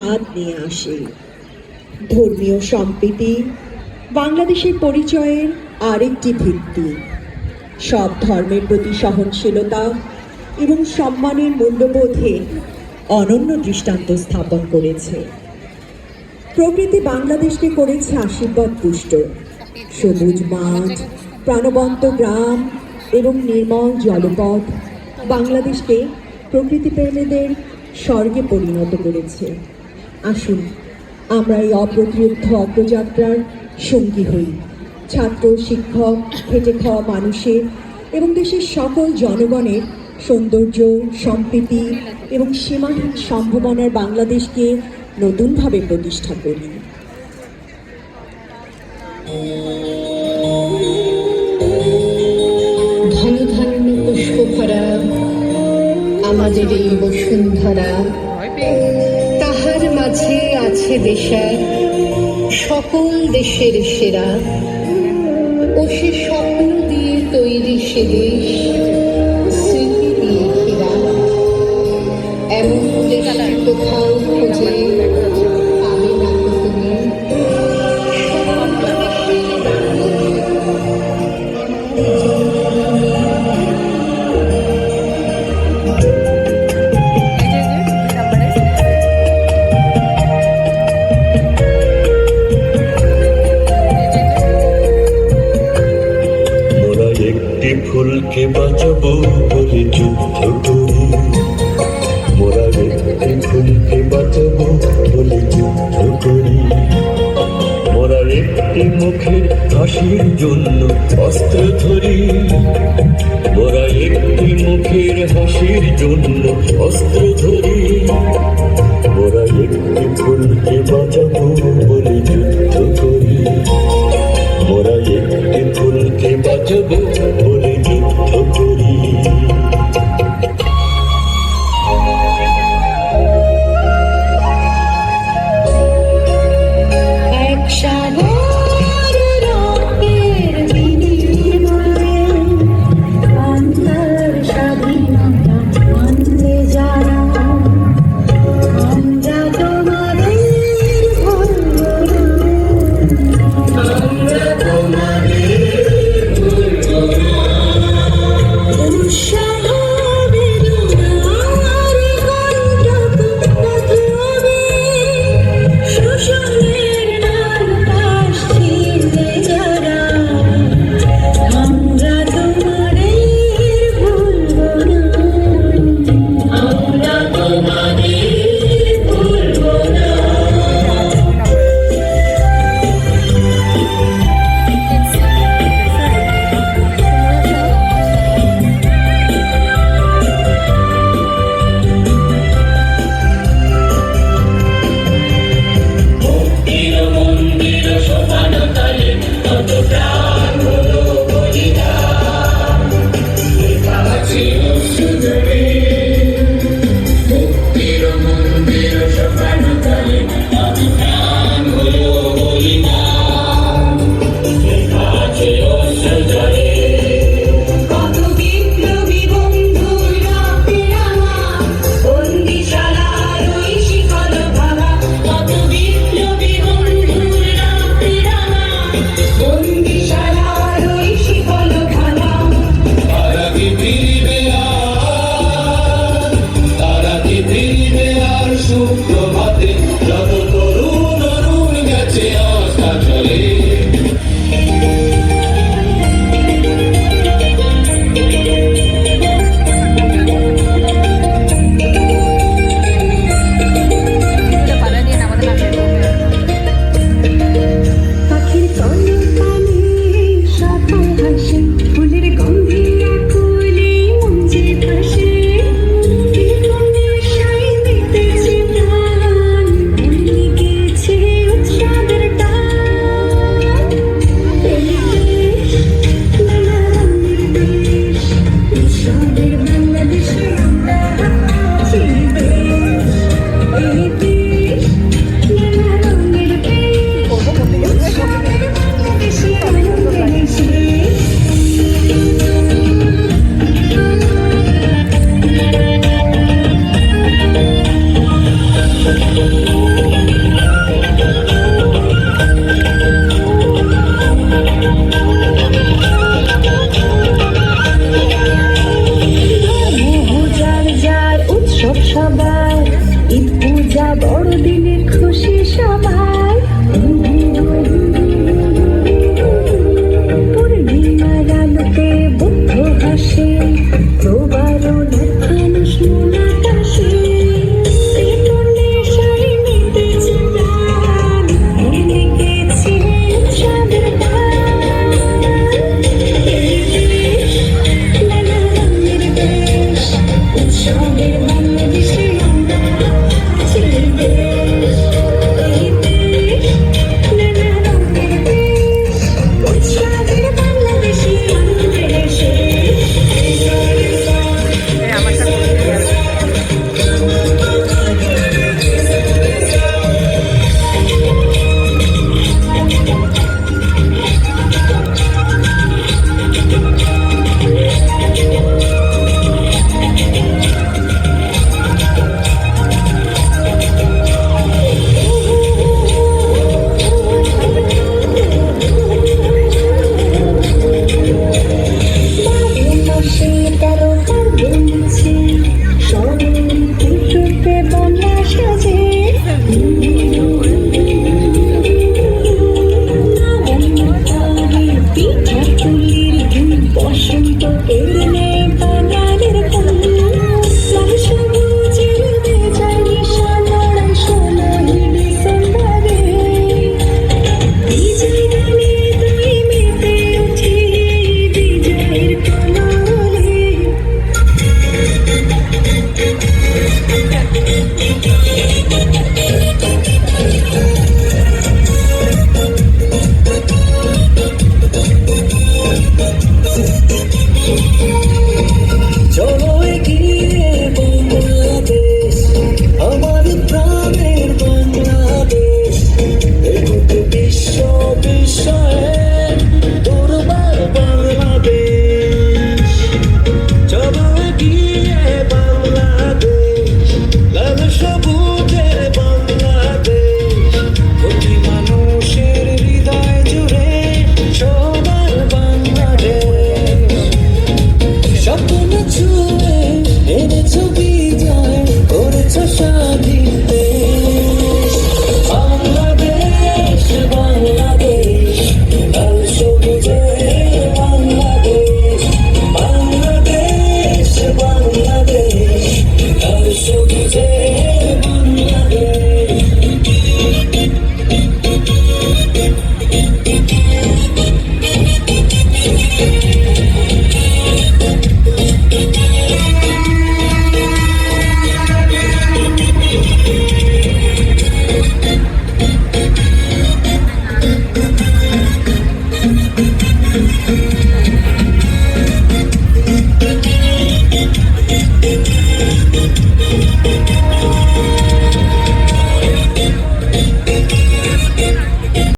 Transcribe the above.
হাত নিয়ে আসে। ধর্মীয় সম্প্রীতি বাংলাদেশের পরিচয়ের আরেকটি ভিত্তি। সব ধর্মের প্রতি সহনশীলতা এবং সম্মানের মূল্যবোধে অনন্য দৃষ্টান্ত স্থাপন করেছে। প্রকৃতি বাংলাদেশকে করেছে আশীর্বাদ পুষ্ট। সবুজ মাঠ, প্রাণবন্ত গ্রাম এবং নির্মল জলপথ বাংলাদেশকে প্রকৃতিপ্রেমীদের স্বর্গে পরিণত করেছে। আসুন আমরা এই অপ্রতিরোধ্য অগ্রযাত্রার সঙ্গী হই। ছাত্র, শিক্ষক, খেটে খাওয়া মানুষের এবং দেশের সকল জনগণের সৌন্দর্য, সম্প্রীতি এবং সীমাহীন সম্ভাবনার বাংলাদেশকে নতুনভাবে প্রতিষ্ঠা করি। ঘন ধান্য পুষ্পভরা আমাদের এই বসুন্ধরা, তাহার মাঝে আছে দেশার সকল দেশের সেরা। ও সে স্বপ্ন দিয়ে তৈরি সে দেশ, স্মৃতি দিয়ে ঘেরা। এমন দেশ কোথাও খুঁজে পাবে না তো তুমি। একটি ফুলকে বাঁচাবো বলে যুদ্ধ করি, মোরা একটি ফুলকে বাঁচাবো বলে যুদ্ধ করি। মোরা একটি মুখের হাসির জন্য অস্ত্র ধরি, মোরা একটি মুখের হাসির জন্য অস্ত্র ধরি। মোরা একটি ফুলকে বাঁচাবো বলে যুদ্ধ করি, মোরা একটি ফুলকে বাঁচাবো বলে যুদ্ধ করি। এক সাগর রক্তের বিনিময়ে বাংলার স্বাধীনতা আনতে যারা, আমরা তোমাদের সবাই